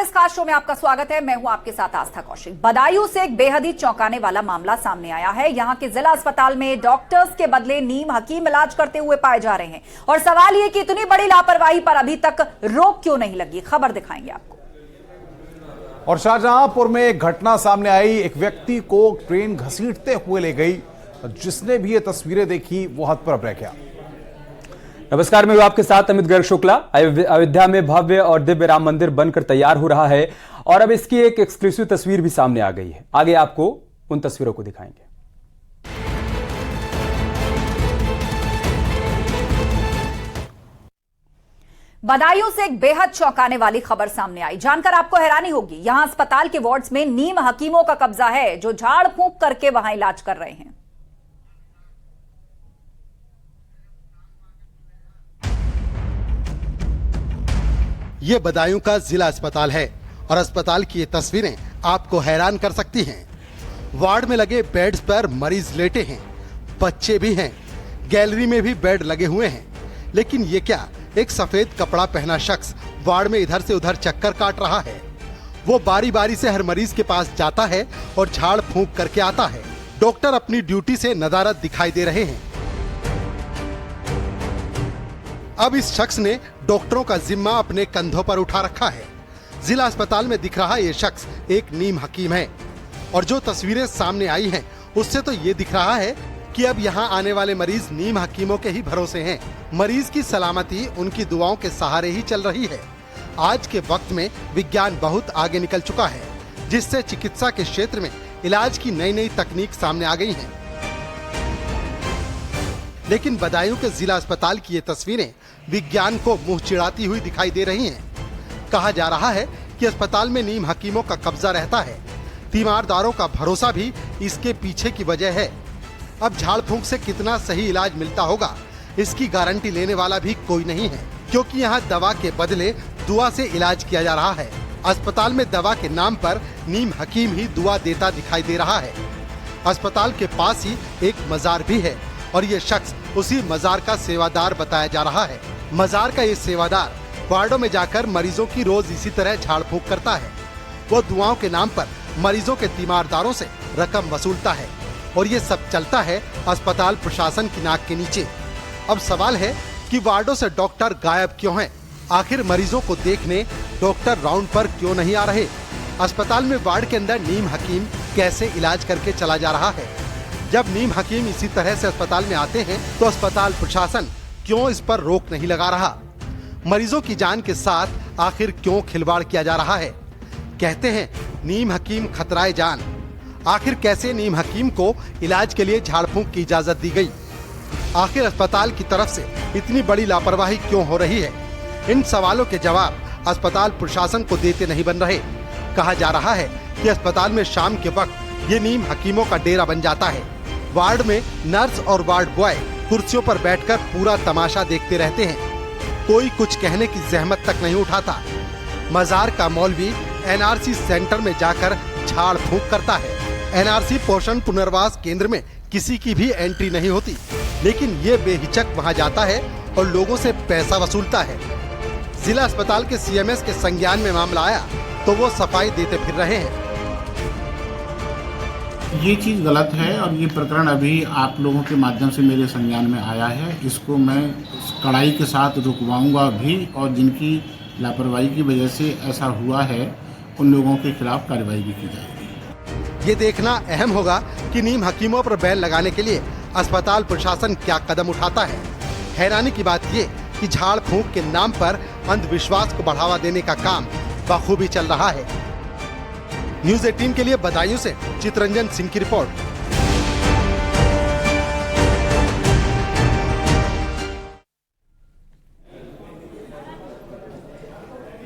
इस खास शो में आपका स्वागत है। मैं हूं आपके साथ आस्था कौशिक। बदायूं से एक बेहद ही चौंकाने वाला मामला सामने आया है। यहां के जिला अस्पताल में डॉक्टर्स के बदले नीम हकीम इलाज करते हुए पाए जा रहे हैं और सवाल यह कि इतनी बड़ी लापरवाही पर अभी तक रोक क्यों नहीं लगी। खबर दिखाएंगे आपको। और शाहजहांपुर में एक घटना सामने आई। एक व्यक्ति को ट्रेन घसीटते हुए ले गई। जिसने भी ये तस्वीरें देखी वो हतप्रभ रह गया। नमस्कार, मैं आपके साथ अमित गर्ग शुक्ला। अयोध्या में भव्य और दिव्य राम मंदिर बनकर तैयार हो रहा है और अब इसकी एक एक्सक्लूसिव तस्वीर भी सामने आ गई है। आगे आपको उन तस्वीरों को दिखाएंगे। बदायूं से एक बेहद चौंकाने वाली खबर सामने आई। जानकर आपको हैरानी होगी। यहां अस्पताल के वार्ड्स में नीम हकीमों का कब्जा है जो झाड़ फूंक करके वहां इलाज कर रहे हैं। ये बदायूं का जिला अस्पताल है और अस्पताल की ये तस्वीरें आपको हैरान कर सकती हैं। वार्ड में लगे बेड्स पर मरीज लेटे हैं, बच्चे भी हैं, गैलरी में भी बेड लगे हुए हैं। लेकिन ये क्या, एक सफेद कपड़ा पहना शख्स वार्ड में इधर से उधर चक्कर काट रहा है। वो बारी बारी से हर मरीज के पास जाता है और झाड़ फूंक करके आता है। डॉक्टर अपनी ड्यूटी से नदारद दिखाई दे रहे हैं। अब इस शख्स ने डॉक्टरों का जिम्मा अपने कंधों पर उठा रखा है। जिला अस्पताल में दिख रहा ये शख्स एक नीम हकीम है और जो तस्वीरें सामने आई हैं उससे तो ये दिख रहा है कि अब यहाँ आने वाले मरीज नीम हकीमों के ही भरोसे हैं। मरीज की सलामती उनकी दुआओं के सहारे ही चल रही है। आज के वक्त में विज्ञान बहुत आगे निकल चुका है, जिससे चिकित्सा के क्षेत्र में इलाज की नई नई तकनीक सामने आ गई है। लेकिन बदायूं के जिला अस्पताल की ये तस्वीरें विज्ञान को मुंह चिढ़ाती हुई दिखाई दे रही हैं। कहा जा रहा है कि अस्पताल में नीम हकीमों का कब्जा रहता है। तीमारदारों का भरोसा भी इसके पीछे की वजह है। अब झाड़ फूंक से कितना सही इलाज मिलता होगा, इसकी गारंटी लेने वाला भी कोई नहीं है, क्योंकि यहाँ दवा के बदले दुआ से इलाज किया जा रहा है। अस्पताल में दवा के नाम पर नीम हकीम ही दुआ देता दिखाई दे रहा है। अस्पताल के पास ही एक मजार भी है और ये शख्स उसी मजार का सेवादार बताया जा रहा है। मजार का ये सेवादार वार्डों में जाकर मरीजों की रोज इसी तरह झाड़ फूंक करता है। वो दुआओं के नाम पर मरीजों के तीमारदारों से रकम वसूलता है और ये सब चलता है अस्पताल प्रशासन की नाक के नीचे। अब सवाल है कि वार्डों से डॉक्टर गायब क्यों हैं? आखिर मरीजों को देखने डॉक्टर राउंड पर क्यों नहीं आ रहे? अस्पताल में वार्ड के अंदर नीम हकीम कैसे इलाज करके चला जा रहा है? जब नीम हकीम इसी तरह से अस्पताल में आते हैं तो अस्पताल प्रशासन क्यों इस पर रोक नहीं लगा रहा? मरीजों की जान के साथ आखिर क्यों खिलवाड़ किया जा रहा है? कहते हैं नीम हकीम खतराए जान। आखिर कैसे नीम हकीम को इलाज के लिए झाड़ फूंक की इजाजत दी गई? आखिर अस्पताल की तरफ से इतनी बड़ी लापरवाही क्यों हो रही है? इन सवालों के जवाब अस्पताल प्रशासन को देते नहीं बन रहे। कहा जा रहा है कि अस्पताल में शाम के वक्त ये नीम हकीमों का डेरा बन जाता है। वार्ड में नर्स और वार्ड बॉय कुर्सियों पर बैठकर पूरा तमाशा देखते रहते हैं। कोई कुछ कहने की जहमत तक नहीं उठाता। मजार का मौलवी एनआरसी सेंटर में जाकर झाड़ फूंक करता है। एनआरसी पोषण पुनर्वास केंद्र में किसी की भी एंट्री नहीं होती, लेकिन ये बेहिचक वहां जाता है और लोगों से पैसा वसूलता है। जिला अस्पताल के सीएमएस के संज्ञान में मामला आया तो वो सफाई देते फिर रहे हैं। ये चीज़ गलत है और ये प्रकरण अभी आप लोगों के माध्यम से मेरे संज्ञान में आया है। इसको मैं कड़ाई के साथ रुकवाऊंगा भी और जिनकी लापरवाही की वजह से ऐसा हुआ है उन लोगों के खिलाफ कार्रवाई भी की जाएगी। ये देखना अहम होगा कि नीम हकीमों पर बैन लगाने के लिए अस्पताल प्रशासन क्या कदम उठाता है। हैरानी की बात ये कि झाड़ फूंक के नाम पर अंधविश्वास को बढ़ावा देने का काम बखूबी चल रहा है। न्यूज़ 18 के लिए बदायूं से चितरंजन सिंह की रिपोर्ट।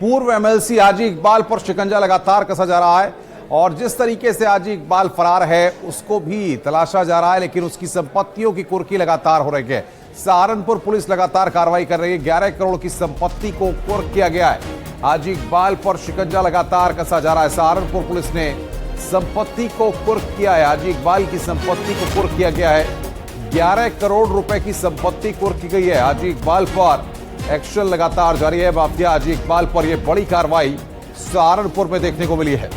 पूर्व एमएलसी हाजी इकबाल पर शिकंजा लगातार कसा जा रहा है और जिस तरीके से हाजी इकबाल फरार है उसको भी तलाशा जा रहा है, लेकिन उसकी संपत्तियों की कुर्की लगातार हो रही है। सहारनपुर पुलिस लगातार कार्रवाई कर रही है। 11 करोड़ की संपत्ति को कुर्क किया गया है। हाजी इकबाल पर शिकंजा लगातार कसा जा रहा है। सहारनपुर पुलिस ने संपत्ति को कुर्क किया है। हाजी इकबाल की संपत्ति को कुर्क किया गया है। 11 करोड़ रुपए की संपत्ति कुर्क की गई है। हाजी इकबाल पर एक्शन लगातार जारी है। माफिया हाजी इकबाल पर यह बड़ी कार्रवाई सहारनपुर में देखने को मिली है।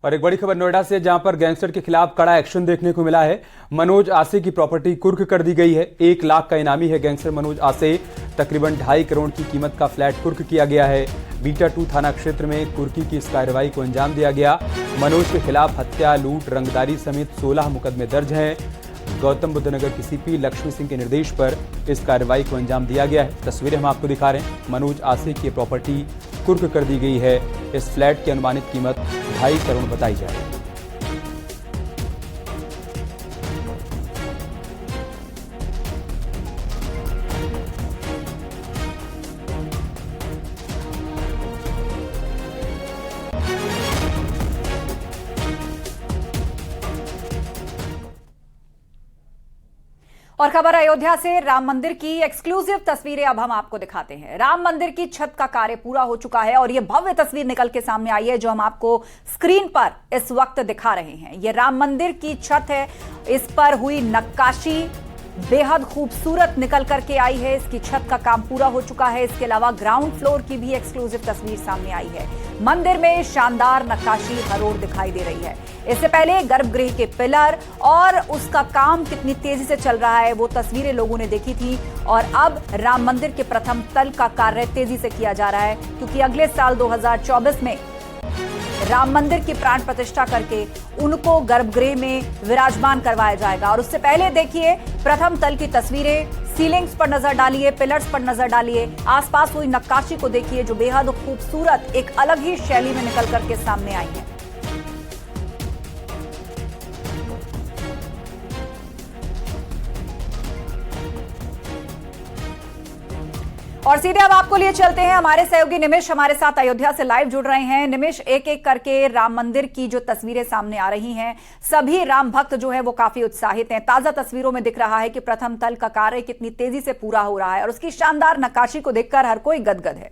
और एक बड़ी खबर नोएडा से, जहां पर गैंगस्टर के खिलाफ कड़ा एक्शन देखने को मिला है। मनोज आसे की प्रॉपर्टी कुर्क कर दी गई है। 1 लाख का इनामी है गैंगस्टर मनोज आसे। तकरीबन 2.5 करोड़ की कीमत का फ्लैट कुर्क किया गया है। बीटा 2 थाना क्षेत्र में कुर्की की इस कार्रवाई को अंजाम दिया गया। मनोज के खिलाफ हत्या, लूट, रंगदारी समेत 16 मुकदमे दर्ज हैं। गौतम बुद्ध नगर की सीपी लक्ष्मी सिंह के निर्देश पर इस कार्रवाई को अंजाम दिया गया है। तस्वीरें हम आपको दिखा रहे हैं। मनोज आसे की प्रॉपर्टी कुर्क कर दी गई है। इस फ्लैट की अनुमानित कीमत 2.5 करोड़ बताई जा रही है। और खबर अयोध्या से, राम मंदिर की एक्सक्लूसिव तस्वीरें अब हम आपको दिखाते हैं। राम मंदिर की छत का कार्य पूरा हो चुका है और यह भव्य तस्वीर निकल के सामने आई है जो हम आपको स्क्रीन पर इस वक्त दिखा रहे हैं। यह राम मंदिर की छत है। इस पर हुई नक्काशी बेहद खूबसूरत निकल करके आई है। इसकी छत का काम पूरा हो चुका है। इसके अलावा ग्राउंड फ्लोर की भी एक्सक्लूसिव तस्वीर सामने आई है। मंदिर में शानदार नक्काशी हर ओर दिखाई दे रही है। इससे पहले गर्भगृह के पिलर और उसका काम कितनी तेजी से चल रहा है वो तस्वीरें लोगों ने देखी थी। और अब राम मंदिर के प्रथम तल का कार्य तेजी से किया जा रहा है, क्योंकि अगले साल 2024 में राम मंदिर की प्राण प्रतिष्ठा करके उनको गर्भगृह में विराजमान करवाया जाएगा। और उससे पहले देखिए प्रथम तल की तस्वीरें। सीलिंग्स पर नजर डालिए, पिलर्स पर नजर डालिए, आसपास हुई नक्काशी को देखिए जो बेहद खूबसूरत एक अलग ही शैली में निकल करके सामने आई है। और सीधे अब आपको लिए चलते हैं, हमारे सहयोगी निमिष हमारे साथ अयोध्या से लाइव जुड़ रहे हैं। निमिष, एक एक करके राम मंदिर की जो तस्वीरें सामने आ रही हैं, सभी राम भक्त जो है वो काफी उत्साहित हैं। ताजा तस्वीरों में दिख रहा है कि प्रथम तल का कार्य कितनी तेजी से पूरा हो रहा है और उसकी शानदार नक्काशी को देखकर हर कोई गदगद है।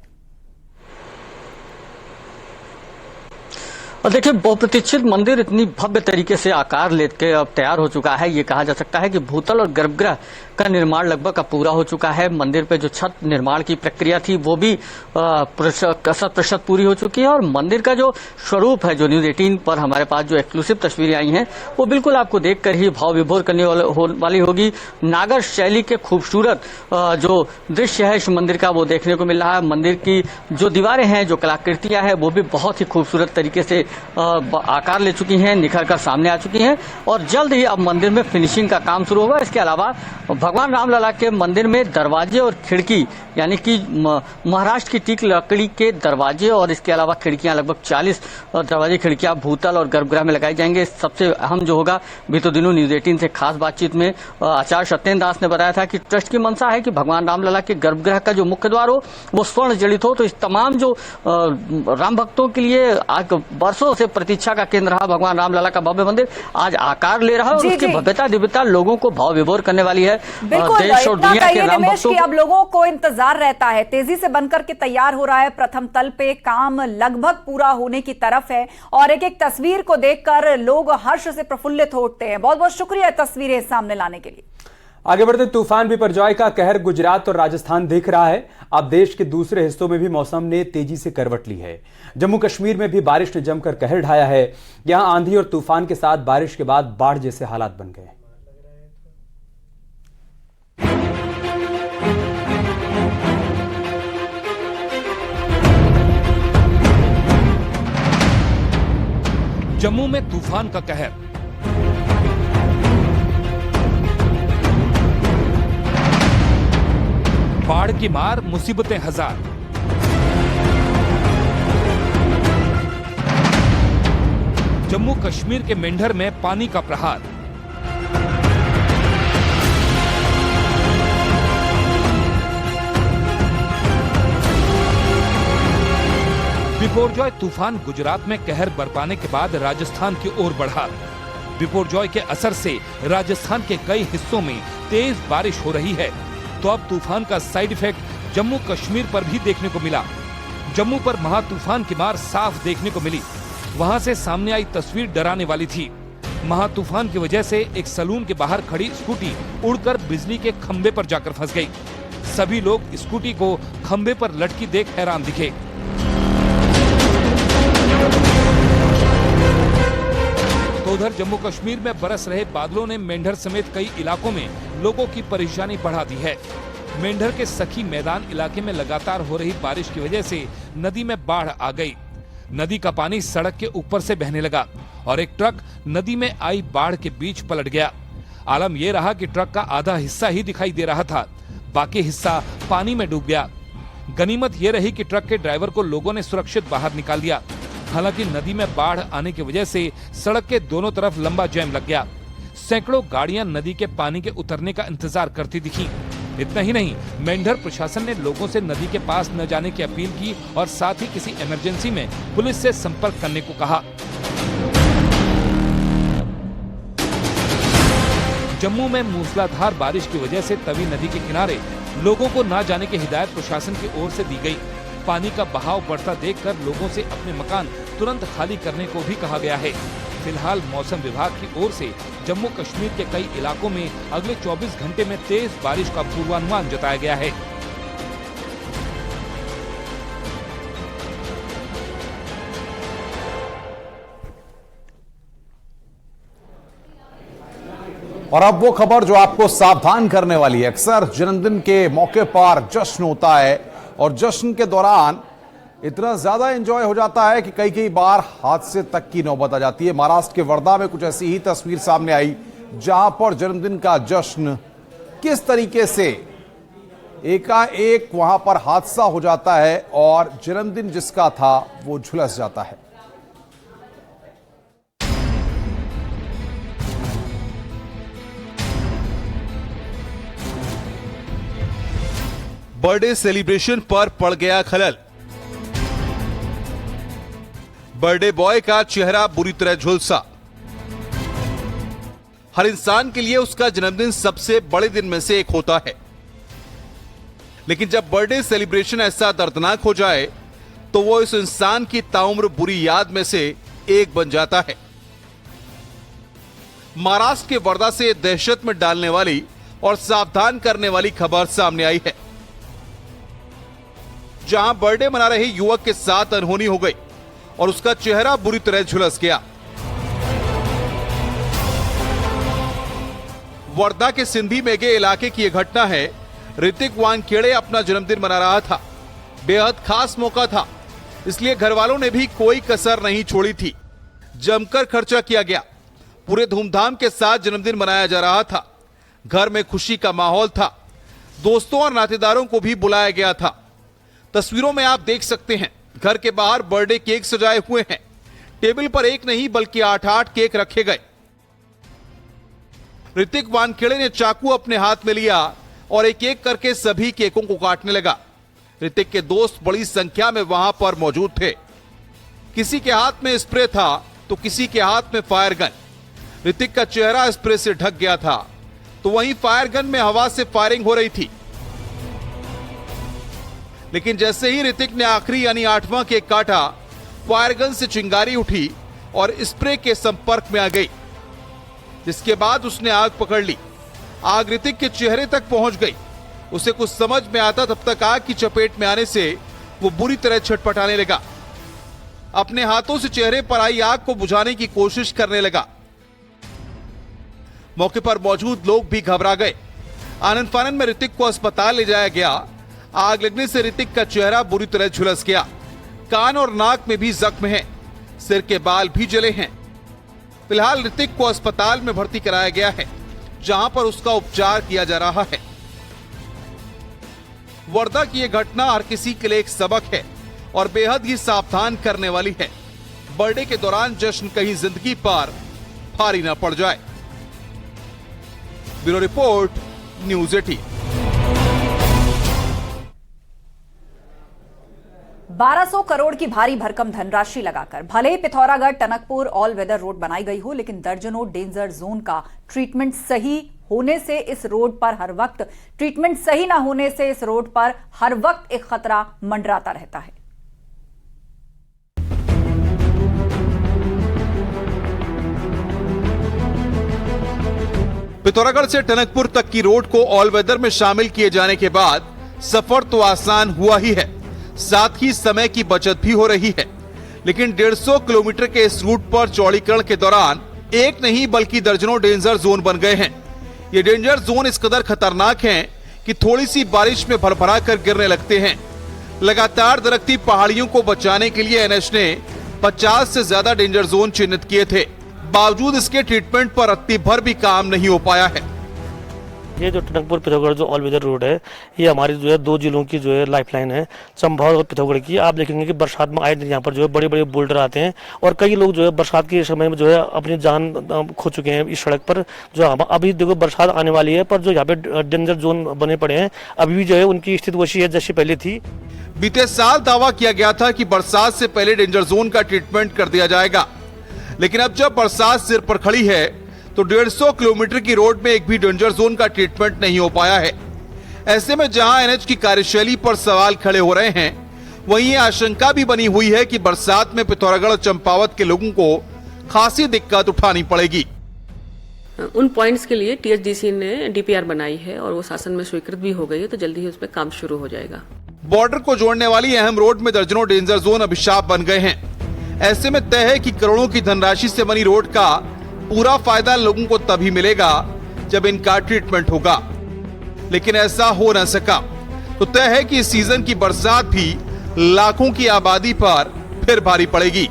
और देखिए, बहुप्रतीक्षित मंदिर इतनी भव्य तरीके से आकार लेके अब तैयार हो चुका है। ये कहा जा सकता है कि भूतल और गर्भगृह का निर्माण लगभग अब पूरा हो चुका है। मंदिर पे जो छत निर्माण की प्रक्रिया थी वो भी 100% पूरी हो चुकी है। और मंदिर का जो स्वरूप है, जो न्यूज 18 पर हमारे पास जो एक्सक्लूसिव तस्वीरें आई हैं, वो बिल्कुल आपको देखकर ही भाव विभोर करने वाली होगी। नागर शैली के खूबसूरत जो दृश्य है इस मंदिर का वो देखने को मिल रहा है। मंदिर की जो दीवारें हैं, जो कलाकृतियां हैं, वो भी बहुत ही खूबसूरत तरीके से आकार ले चुकी हैं, निखर कर सामने आ चुकी हैं। और जल्द ही अब मंदिर में फिनिशिंग का काम शुरू होगा। इसके अलावा भगवान रामलला के मंदिर में दरवाजे और खिड़की, यानी कि महाराष्ट्र की टीक लकड़ी के दरवाजे और इसके अलावा खिड़कियां, लगभग 40 दरवाजे खिड़कियां भूतल और गर्भगृह में लगाई जाएंगे। सबसे अहम जो होगा, बीते दिनों न्यूज 18 से खास बातचीत में आचार्य सत्येंद्र दास ने बताया था कि ट्रस्ट की मंशा है कि भगवान रामलला के गर्भगृह का जो मुख्य द्वार हो वो स्वर्ण जड़ित हो। तो इस तमाम जो राम भक्तों के लिए आज वर्षों से प्रतीक्षा का केंद्र रहा भगवान रामलला का भव्य मंदिर आज आकार ले रहा है और उसकी भव्यता दिव्यता लोगों को भाव विभोर करने वाली है। देश और दुनिया के राम भक्तों अब लोगों को इंतजार रहता है। तेजी से बनकर के तैयार हो रहा है। प्रथम तल पे काम लगभग पूरा होने की तरफ है और एक एक तस्वीर को देखकर लोग हर्ष से प्रफुल्लित हो उठते हैं। बहुत बहुत शुक्रिया तस्वीरें सामने लाने के लिए। आगे बढ़ते, तूफान बिपरजॉय का कहर गुजरात और राजस्थान देख रहा है। अब देश के दूसरे हिस्सों में भी मौसम ने तेजी से करवट ली है। जम्मू कश्मीर में भी बारिश ने जमकर कहर ढाया है। यहां आंधी और तूफान के साथ बारिश के बाद बाढ़ जैसे हालात बन गए। जम्मू में तूफान का कहर, बाढ़ की मार, मुसीबतें हजार। जम्मू कश्मीर के मेंढर में पानी का प्रहार। बिपरजॉय तूफान गुजरात में कहर बरपाने के बाद राजस्थान की ओर बढ़ा। बिपोरजॉय के असर से राजस्थान के कई हिस्सों में तेज बारिश हो रही है, तो अब तूफान का साइड इफेक्ट जम्मू कश्मीर पर भी देखने को मिला। जम्मू पर महा तूफान की मार साफ देखने को मिली। वहां से सामने आई तस्वीर डराने वाली थी। महा तूफान की वजह से एक सलून के बाहर खड़ी स्कूटी उड़कर बिजली के खंबे पर जाकर फंस गई। सभी लोग स्कूटी को खंबे पर लटकी देख हैरान दिखे। तो उधर जम्मू कश्मीर में बरस रहे बादलों ने मेंढर समेत कई इलाकों में लोगों की परेशानी बढ़ा दी है। मेंढर के सखी मैदान इलाके में लगातार हो रही बारिश की वजह से नदी में बाढ़ आ गई। नदी का पानी सड़क के ऊपर से बहने लगा और एक ट्रक नदी में आई बाढ़ के बीच पलट गया। आलम यह रहा कि ट्रक का आधा हिस्सा ही दिखाई दे रहा था, बाकी हिस्सा पानी में डूब गया। गनीमत यह रही कि ट्रक के ड्राइवर को लोगों ने सुरक्षित बाहर निकाल दिया। हालांकि नदी में बाढ़ आने की वजह से सड़क के दोनों तरफ लंबा जैम लग गया। सैकड़ों गाड़ियां नदी के पानी के उतरने का इंतजार करती दिखी। इतना ही नहीं, मेंढर प्रशासन ने लोगों से नदी के पास न जाने की अपील की और साथ ही किसी इमरजेंसी में पुलिस से संपर्क करने को कहा। जम्मू में मूसलाधार बारिश की वजह से तवी नदी के किनारे लोगों को न जाने की हिदायत प्रशासन की ओर से दी गई। पानी का बहाव बढ़ता देखकर लोगों से अपने मकान तुरंत खाली करने को भी कहा गया है। फिलहाल मौसम विभाग की ओर से जम्मू कश्मीर के कई इलाकों में अगले 24 घंटे में तेज बारिश का पूर्वानुमान जताया गया है। और अब वो खबर जो आपको सावधान करने वाली है। अक्सर जन्मदिन के मौके पर जश्न होता है और जश्न के दौरान इतना ज्यादा एंजॉय हो जाता है कि कई बार हादसे तक की नौबत आ जाती है। महाराष्ट्र के वर्धा में कुछ ऐसी ही तस्वीर सामने आई, जहां पर जन्मदिन का जश्न किस तरीके से एकाएक वहां पर हादसा हो जाता है और जन्मदिन जिसका था वो झुलस जाता है। बर्थडे सेलिब्रेशन पर पड़ गया खलल। बर्थडे बॉय का चेहरा बुरी तरह झुलसा। हर इंसान के लिए उसका जन्मदिन सबसे बड़े दिन में से एक होता है, लेकिन जब बर्थडे सेलिब्रेशन ऐसा दर्दनाक हो जाए तो वो इस इंसान की ताउम्र बुरी याद में से एक बन जाता है। महाराष्ट्र के वर्धा से दहशत में डालने वाली और सावधान करने वाली खबर सामने आई है, जहां बर्थडे मना रहे युवक के साथ अनहोनी हो गई और उसका चेहरा बुरी तरह झुलस गया। वर्धा के सिंधी मेघे इलाके की यह घटना है। ऋतिक वानखेड़े अपना जन्मदिन मना रहा था। बेहद खास मौका था, इसलिए घर वालों ने भी कोई कसर नहीं छोड़ी थी। जमकर खर्चा किया गया। पूरे धूमधाम के साथ जन्मदिन मनाया जा रहा था। घर में खुशी का माहौल था। दोस्तों और नातेदारों को भी बुलाया गया था। तस्वीरों में आप देख सकते हैं, घर के बाहर बर्थडे केक सजाए हुए हैं। टेबल पर एक नहीं बल्कि 8-8 केक रखे गए। ऋतिक वानखेड़े ने चाकू अपने हाथ में लिया और एक एक करके सभी केकों को काटने लगा। ऋतिक के दोस्त बड़ी संख्या में वहां पर मौजूद थे। किसी के हाथ में स्प्रे था तो किसी के हाथ में फायर गन। ऋतिक का चेहरा स्प्रे से ढक गया था, तो वहीं फायर गन में हवा से फायरिंग हो रही थी। लेकिन जैसे ही ऋतिक ने आखिरी यानी 8वां केक काटा, फायर गन से चिंगारी उठी और स्प्रे के संपर्क में आ गई, जिसके बाद उसने आग पकड़ ली। आग ऋतिक के चेहरे तक पहुंच गई। उसे कुछ समझ में आता तब तक आग की चपेट में आने से वो बुरी तरह छटपटाने लगा। अपने हाथों से चेहरे पर आई आग को बुझाने की कोशिश करने लगा। मौके पर मौजूद लोग भी घबरा गए। आनन फानन में ऋतिक को अस्पताल ले जाया गया। आग लगने से ऋतिक का चेहरा बुरी तरह झुलस गया। कान और नाक में भी जख्म है। सिर के बाल भी जले हैं। फिलहाल ऋतिक को अस्पताल में भर्ती कराया गया है, जहां पर उसका उपचार किया जा रहा है। वर्धा की यह घटना हर किसी के लिए एक सबक है और बेहद ही सावधान करने वाली है। बर्थडे के दौरान जश्न कहीं जिंदगी पर भारी न पड़ जाए। Bureau report, news 18। 1200 करोड़ की भारी भरकम धनराशि लगाकर भले ही Pithoragarh Tanakpur all weather road बनाई गई हो, लेकिन दर्जनों डेंजर जोन का ट्रीटमेंट सही होने से इस रोड पर हर वक्त एक खतरा मंडराता रहता है। पिथौरागढ़ से टनकपुर तक की रोड को ऑल वेदर में शामिल किए जाने के बाद सफर तो आसान हुआ ही है, साथ ही समय की बचत भी हो रही है। लेकिन 150 किलोमीटर के इस रूट पर चौड़ीकरण के दौरान एक नहीं बल्कि दर्जनों डेंजर जोन बन गए हैं। ये डेंजर जोन इस कदर खतरनाक हैं कि थोड़ी सी बारिश में भरभरा कर गिरने लगते हैं। लगातार दरकती पहाड़ियों को बचाने के लिए एनएच ने 50 से ज्यादा डेंजर जोन चिन्हित किए थे, बावजूद इसके ट्रीटमेंट पर रत्ती भर भी काम नहीं हो पाया है। ये जो टनकपुर पिथौरागढ़ जो ऑल वेदर रोड है, ये हमारी जो है 2 जिलों की जो है लाइफलाइन है, चंबा और पिथौरागढ़ की। आप देखेंगे कि बरसात में आए दिन यहाँ पर जो है बड़े बड़े बोल्डर आते हैं और कई लोग जो है बरसात के समय में जो है अपनी जान खो चुके हैं इस सड़क पर। जो अभी देखो बरसात आने वाली है, पर जो यहाँ पे डेंजर जोन बने पड़े हैं, अभी भी जो है उनकी स्थिति वैसी है जैसी पहले थी। बीते साल दावा किया गया था कि बरसात से पहले डेंजर जोन का ट्रीटमेंट कर दिया जाएगा, लेकिन अब जब बरसात सिर पर खड़ी है तो 150 किलोमीटर की रोड में एक भी डेंजर जोन का ट्रीटमेंट नहीं हो पाया है। ऐसे में जहां एनएच की कार्यशैली पर सवाल खड़े हो रहे हैं, वहीं ये आशंका भी बनी हुई है कि बरसात में पिथौरागढ़ और चंपावत के लोगों को खासी दिक्कत उठानी पड़ेगी। उन पॉइंट्स के लिए टीएचडीसी ने डीपीआर बनाई है और वो शासन में स्वीकृत भी हो गई है, तो जल्दी ही उस पर काम शुरू हो जाएगा। बॉर्डर को जोड़ने वाली अहम रोड में दर्जनों डेंजर जोन अभिशाप बन गए हैं। ऐसे में तय है कि करोड़ों की धनराशि से बनी रोड का पूरा फायदा लोगों को तभी मिलेगा जब इनका ट्रीटमेंट होगा, लेकिन ऐसा हो न सका। तो तय है कि इस सीजन की बरसात भी लाखों की आबादी पर फिर भारी पड़ेगी।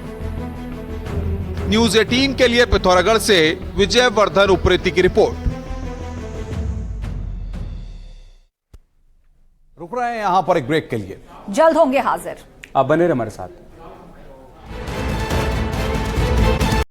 न्यूज़ 18 के लिए पिथौरागढ़ से विजय वर्धन उप्रेती की रिपोर्ट। रुक रहे हैं यहां पर एक ब्रेक के लिए, जल्द होंगे हाजिर। आप बने रहे हमारे साथ।